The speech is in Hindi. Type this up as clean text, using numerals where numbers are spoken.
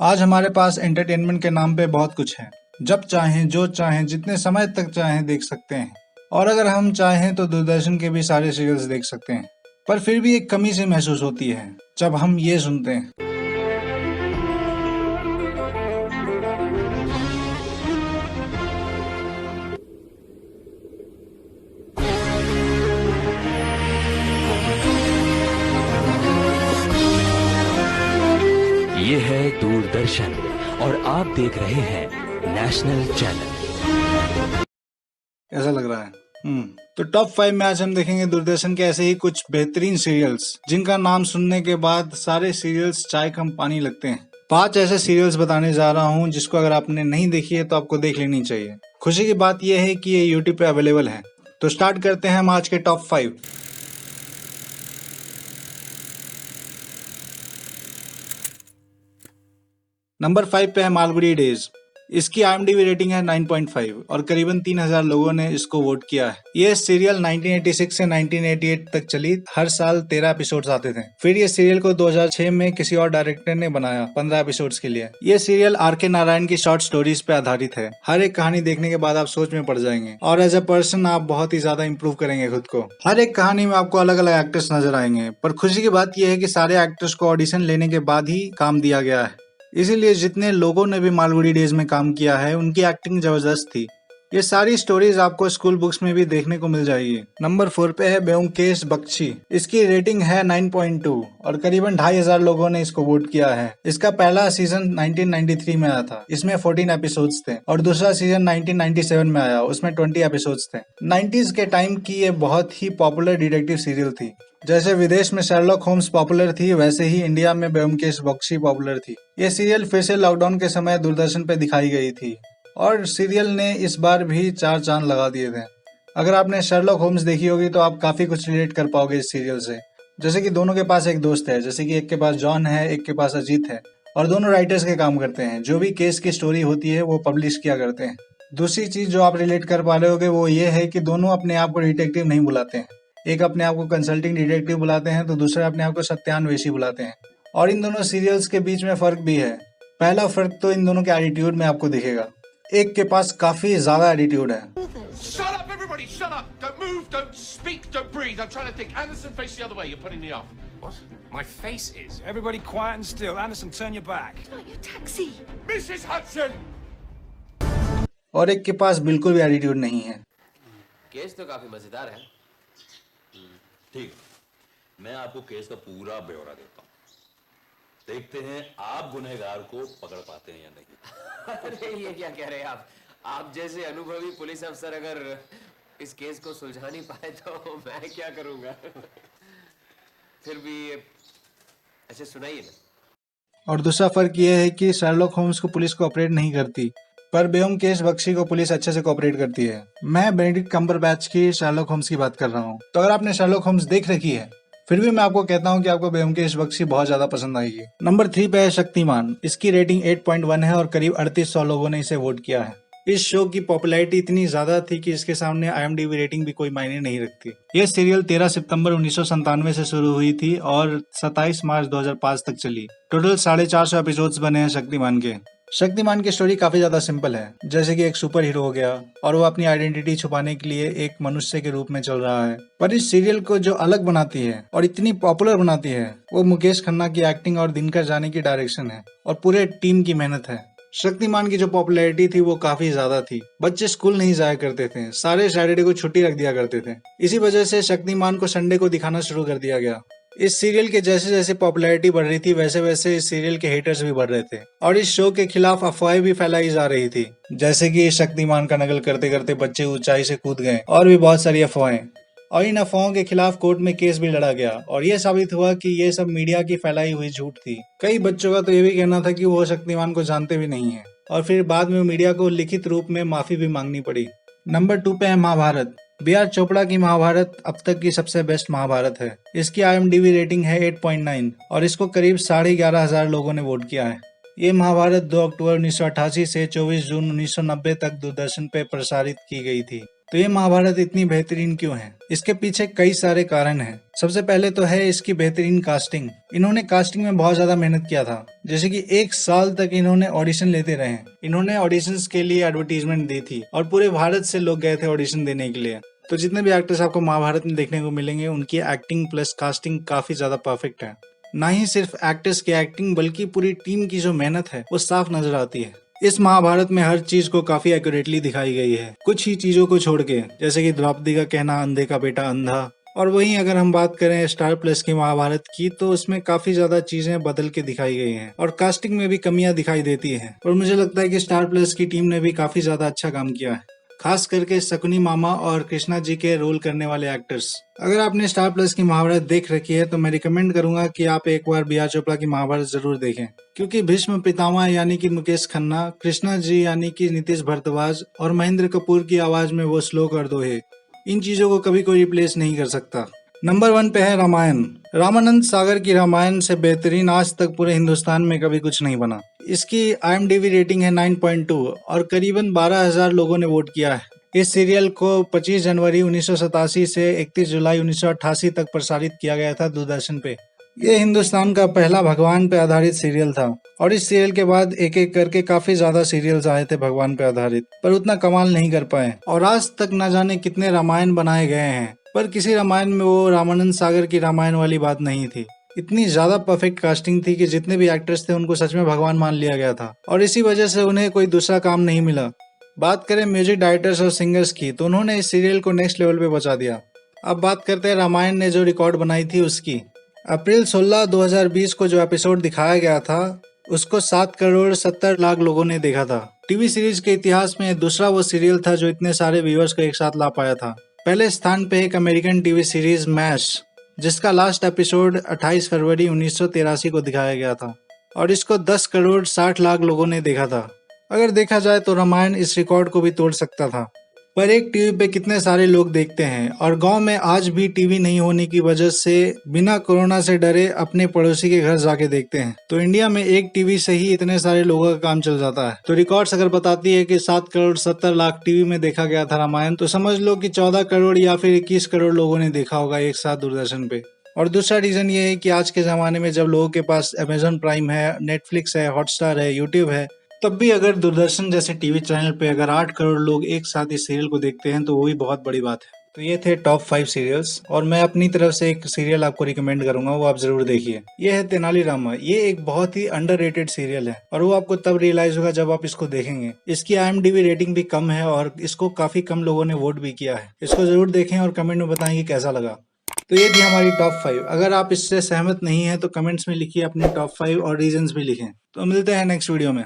आज हमारे पास एंटरटेनमेंट के नाम पे बहुत कुछ है। जब चाहें, जो चाहें, जितने समय तक चाहें देख सकते हैं। और अगर हम चाहें तो दूरदर्शन के भी सारे सीरियल्स देख सकते हैं। पर फिर भी एक कमी सी महसूस होती है जब हम ये सुनते हैं। ये है दूरदर्शन और आप देख रहे हैं नेशनल चैनल। ऐसा लग रहा है। तो टॉप 5 में आज हम देखेंगे दूरदर्शन के ऐसे ही कुछ बेहतरीन सीरियल्स जिनका नाम सुनने के बाद सारे सीरियल्स चाय कम पानी लगते हैं। 5 ऐसे सीरियल्स बताने जा रहा हूँ जिसको अगर आपने नहीं देखी है तो आपको देख लेनी चाहिए। खुशी की बात यह है कि ये यूट्यूब पे अवेलेबल है। तो स्टार्ट करते हैं हम आज के टॉप 5। नंबर 5 पे है मालगुडी डेज। इसकी IMDb रेटिंग है 9.5 और करीबन 3000 लोगों ने इसको वोट किया है। ये सीरियल 1986 से 1988 तक चली। हर साल 13 एपिसोड्स आते थे। फिर ये सीरियल को 2006 में किसी और डायरेक्टर ने बनाया 15 एपिसोड्स के लिए। ये सीरियल RK नारायण की शॉर्ट स्टोरीज पे आधारित है। हर एक कहानी देखने के बाद आप सोच में पड़ जाएंगे और एज ए पर्सन आप बहुत ही ज्यादा इंप्रूव करेंगे खुद को। हर एक कहानी में आपको अलग अलग एक्टर्स नजर आएंगे, पर खुशी की बात यह है कि सारे एक्टर्स को ऑडिशन लेने के बाद ही काम दिया गया है। इसीलिए जितने लोगों ने भी मालगुडी डेज में काम किया है उनकी एक्टिंग जबरदस्त थी। ये सारी स्टोरीज आपको स्कूल बुक्स में भी देखने को मिल जाएगी। नंबर 4 पे है ब्योमकेश बख्शी। इसकी रेटिंग है 9.2 और करीबन 2500 लोगों ने इसको वोट किया है। इसका पहला सीजन 1993 में आया था। इसमें 14 एपिसोड्स थे और दूसरा सीजन 1997 में आया, उसमें 20 एपिसोड्स थे। 90s के टाइम की ये बहुत ही पॉपुलर डिटेक्टिव सीरियल थी। जैसे विदेश में शर्लॉक होम्स पॉपुलर थी, वैसे ही इंडिया में ब्योमकेश बख्शी पॉपुलर थी। ये सीरियल फिर से लॉकडाउन के समय दूरदर्शन पे दिखाई गई थी और सीरियल ने इस बार भी 4 चांद लगा दिए थे। अगर आपने शर्लॉक होम्स देखी होगी तो आप काफी कुछ रिलेट कर पाओगे इस सीरियल से। जैसे कि दोनों के पास एक दोस्त है, जैसे कि एक के पास जॉन है, एक के पास अजीत है और दोनों राइटर्स के काम करते हैं। जो भी केस की स्टोरी होती है वो पब्लिश किया करते हैं। दूसरी चीज जो आप रिलेट कर पा रहे होगे वो ये है कि दोनों अपने आप को डिटेक्टिव नहीं बुलाते हैं। एक अपने आप को कंसल्टिंग डिटेक्टिव बुलाते हैं तो दूसरा अपने आप को सत्यान्वेषी बुलाते हैं। और इन दोनों सीरियल्स के बीच में फर्क भी है। पहला फर्क तो इन दोनों के एटीट्यूड में आपको दिखेगा। एक के पास काफी ज्यादा एटीट्यूड है। Shut up, everybody! Shut up! Don't move, don't speak, don't breathe. I'm trying to think. Anderson, face the other way. You're putting me off. What? My face is. Everybody quiet and still. Anderson, turn your back. Not your taxi. Mrs. Hudson! और एक के पास बिल्कुल भी एटीट्यूड नहीं है। केस तो काफी मजेदार है। ठीक, मैं आपको केस का पूरा ब्यौरा देता हूँ। देखते हैं आप गुनहगार को पकड़ पाते हैं या नहीं। अरे ये क्या कह रहे हैं आप जैसे अनुभवी पुलिस अफसर अगर इस केस को सुलझा नहीं पाए तो मैं क्या करूंगा। फिर भी अच्छा सुनाइए ना। और दूसरा फर्क ये है कि शर्लॉक होम्स को पुलिस कोऑपरेट नहीं करती, पर ब्योमकेश बख्शी को पुलिस अच्छे से कोऑपरेट करती है। मैं बेनेडिक्ट कम्बरबैच की शर्लॉक होम्स की बात कर रहा हूँ। तो अगर आपने शर्लॉक होम्स देख रखी है फिर भी मैं आपको कहता हूँ कि आपको ब्योमकेश बख्शी बहुत ज्यादा पसंद आएगी। नंबर 3 पे है शक्तिमान। इसकी रेटिंग 8.1 है और करीब 3800 लोगों ने इसे वोट किया है। इस शो की पॉपुलैरिटी इतनी ज्यादा थी कि इसके सामने IMDb रेटिंग भी कोई मायने नहीं रखती। यह सीरियल 13 सितंबर 1997 से शुरू हुई थी और 27 मार्च 2005 तक चली। टोटल 450 एपिसोड्स बने हैं शक्तिमान के। शक्तिमान की स्टोरी काफी ज्यादा सिंपल है। जैसे कि एक सुपर हीरो हो गया और वो अपनी आइडेंटिटी छुपाने के लिए एक मनुष्य के रूप में चल रहा है। पर इस सीरियल को जो अलग बनाती है और इतनी पॉपुलर बनाती है वो मुकेश खन्ना की एक्टिंग और दिनकर जानी की डायरेक्शन है और पूरे टीम की मेहनत है। शक्तिमान की जो पॉपुलैरिटी थी वो काफी ज्यादा थी। बच्चे स्कूल नहीं जाया करते थे, सारे सैटरडे को छुट्टी रख दिया करते थे। इसी वजह से शक्तिमान को संडे को दिखाना शुरू कर दिया गया। इस सीरियल के जैसे जैसे पॉपुलैरिटी बढ़ रही थी वैसे वैसे इस सीरियल के हेटर्स भी बढ़ रहे थे और इस शो के खिलाफ अफवाहें भी फैलाई जा रही थी। जैसे कि शक्तिमान का नकल करते करते बच्चे ऊंचाई से कूद गए और भी बहुत सारी अफवाहें। और इन अफवाहों के खिलाफ कोर्ट में केस भी लड़ा गया और ये साबित हुआ कि ये सब मीडिया की फैलाई हुई झूठ थी। कई बच्चों का तो ये भी कहना था कि वो शक्तिमान को जानते भी नहीं है और फिर बाद में मीडिया को लिखित रूप में माफी भी मांगनी पड़ी। नंबर 2 पे है महाभारत। BR चोपड़ा की महाभारत अब तक की सबसे बेस्ट महाभारत है। इसकी IMDb रेटिंग है 8.9 और इसको करीब 11,500 लोगों ने वोट किया है। ये महाभारत 2 अक्टूबर 1988 से 24 जून 1990 तक दूरदर्शन पे प्रसारित की गई थी। तो ये महाभारत इतनी बेहतरीन क्यों है? इसके पीछे कई सारे कारण हैं। सबसे पहले तो है इसकी बेहतरीन कास्टिंग। इन्होंने कास्टिंग में बहुत ज्यादा मेहनत किया था, जैसे कि 1 साल तक इन्होंने ऑडिशन लेते रहे। इन्होंने ऑडिशंस के लिए एडवर्टीजमेंट दी थी और पूरे भारत से लोग गए थे ऑडिशन देने के लिए। तो जितने भी एक्टर्स आपको महाभारत में देखने को मिलेंगे, उनकी एक्टिंग प्लस कास्टिंग काफी ज्यादा परफेक्ट है। ना ही सिर्फ एक्टर्स की एक्टिंग बल्कि पूरी टीम की जो मेहनत है वो साफ नजर आती है। इस महाभारत में हर चीज को काफी एक्यूरेटली दिखाई गई है, कुछ ही चीजों को छोड़ के, जैसे कि द्रौपदी का कहना अंधे का बेटा अंधा। और वहीं अगर हम बात करें स्टार प्लस की महाभारत की, तो उसमें काफी ज्यादा चीजें बदल के दिखाई गई हैं और कास्टिंग में भी कमियां दिखाई देती हैं। और मुझे लगता है कि स्टार प्लस की टीम ने भी काफी ज्यादा अच्छा काम किया है, खास करके शकुनी मामा और कृष्णा जी के रोल करने वाले एक्टर्स। अगर आपने स्टार प्लस की महाभारत देख रखी है तो मैं रिकमेंड करूंगा कि आप एक बार बी आर चोपड़ा की महाभारत जरूर देखें, क्योंकि भीष्म पितामह यानी कि मुकेश खन्ना, कृष्णा जी यानी कि नीतीश भारद्वाज और महेंद्र कपूर की आवाज में वो श्लोक और दोहे, इन चीजों को कभी कोई रिप्लेस नहीं कर सकता। नंबर 1 पे है रामायण। रामानंद सागर की रामायण से बेहतरीन आज तक पूरे हिंदुस्तान में कभी कुछ नहीं बना। इसकी IMDb रेटिंग है 9.2 और करीबन 12,000 लोगों ने वोट किया है। इस सीरियल को 25 जनवरी 1987 से 31 जुलाई 1988 तक प्रसारित किया गया था दूरदर्शन पे। ये हिंदुस्तान का पहला भगवान पे आधारित सीरियल था और इस सीरियल के बाद एक एक करके काफी ज्यादा सीरियल्स आए थे भगवान पे आधारित, पर उतना कमाल नहीं कर पाए। और आज तक न जाने कितने रामायण बनाए गए हैं, पर किसी रामायण में वो रामानंद सागर की रामायण वाली बात नहीं थी। इतनी ज्यादा परफेक्ट कास्टिंग थी कि जितने भी एक्टर्स थे उनको सच में भगवान मान लिया गया था और इसी वजह से उन्हें कोई दूसरा काम नहीं मिला। बात करें म्यूजिक डायरेक्टर्स और सिंगर्स की, तो उन्होंने इस सीरियल को नेक्स्ट लेवल पे पहुंचा दिया। अब बात करते हैं रामायण ने जो रिकॉर्ड बनाई थी उसकी। अप्रैल 16, 2020 को जो एपिसोड दिखाया गया था उसको 7 करोड़ 70 लाख लोगों ने देखा था। टीवी सीरीज के इतिहास में दूसरा वो सीरियल था जो इतने सारे व्यूअर्स को एक साथ ला पाया था। पहले स्थान पे एक अमेरिकन टीवी सीरीज मैश, जिसका लास्ट एपिसोड 28 फरवरी 1983 को दिखाया गया था और इसको 10 करोड़ 60 लाख लोगों ने देखा था। अगर देखा जाए तो रामायण इस रिकॉर्ड को भी तोड़ सकता था, पर एक टीवी पे कितने सारे लोग देखते हैं और गांव में आज भी टीवी नहीं होने की वजह से बिना कोरोना से डरे अपने पड़ोसी के घर जाके देखते हैं। तो इंडिया में एक टीवी से ही इतने सारे लोगों का काम चल जाता है। तो रिकॉर्ड्स अगर बताती है कि 7 करोड़ 70 लाख टीवी में देखा गया था रामायण, तो समझ लो कि 14 करोड़ या फिर 21 करोड़ लोगों ने देखा होगा एक साथ दूरदर्शन पे। और दूसरा रीजन ये है कि आज के जमाने में जब लोगों के पास अमेजॉन प्राइम है, नेटफ्लिक्स है, हॉटस्टार है, यूट्यूब है, तब भी अगर दूरदर्शन जैसे टीवी चैनल पे अगर 8 करोड़ लोग एक साथ इस सीरियल को देखते हैं तो वो भी बहुत बड़ी बात है। तो ये थे टॉप 5 सीरियल्स और मैं अपनी तरफ से एक सीरियल आपको रिकमेंड करूंगा, वो आप जरूर देखिए। ये है तेनालीरामा। ये एक बहुत ही अंडररेटेड सीरियल है और वो आपको तब रियलाइज होगा जब आप इसको देखेंगे। इसकी IMDb रेटिंग भी कम है और इसको काफी कम लोगों ने वोट भी किया है। इसको जरूर देखें और कमेंट में बताएं कि कैसा लगा। तो ये थी हमारी टॉप 5। अगर आप इससे सहमत नहीं है तो कमेंट्स में लिखिए अपने टॉप 5 और रीजंस भी लिखें। तो मिलते हैं नेक्स्ट वीडियो में।